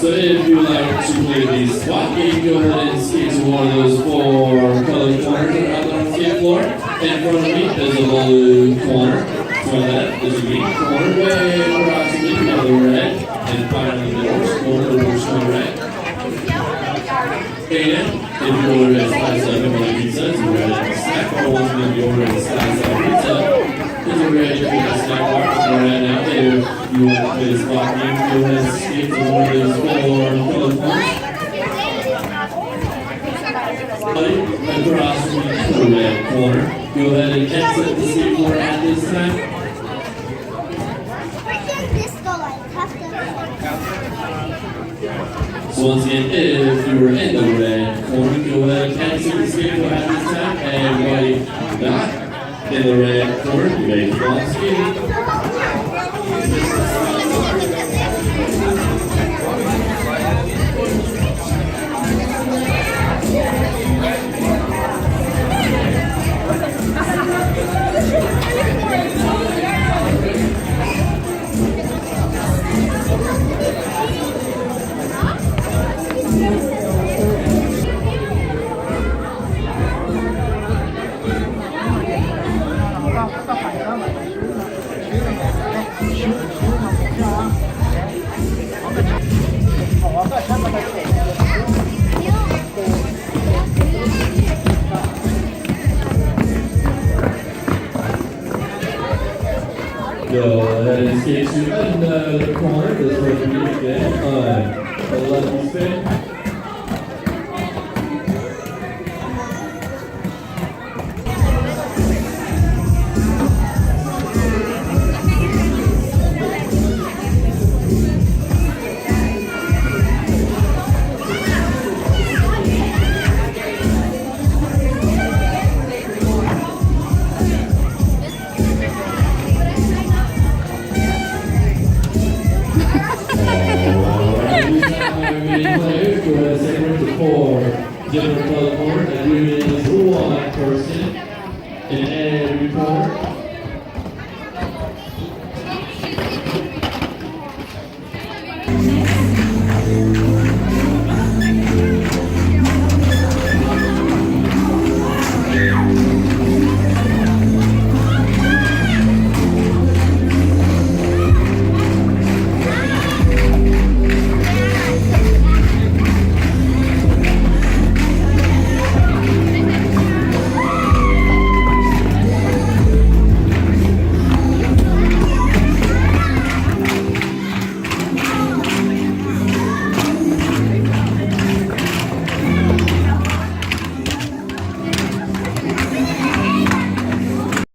So if you like to play the SWAT game, go ahead and skate to one of those four colored corners that are out there on the skate floor. In front of me, there's a blue corner. To my left, there's a green corner. Way across the middle, another red. And finally, the orange corner, the orange corner red. And if you order a slice of pepperoni pizza, it's a red snack bar. Once again, if you order a slice of pizza, it's a red pizza snack bar. So right now, if you want to play the SWAT game, go ahead and skate to one of those four colored corners. Across from the red corner, go ahead and exit the skateboard at this time. So once again, if you were in the red corner, go ahead and exit the skateboard at this time. And while you're not in the red corner, you may keep on skating. Go ahead and skate to another corner. This way we again.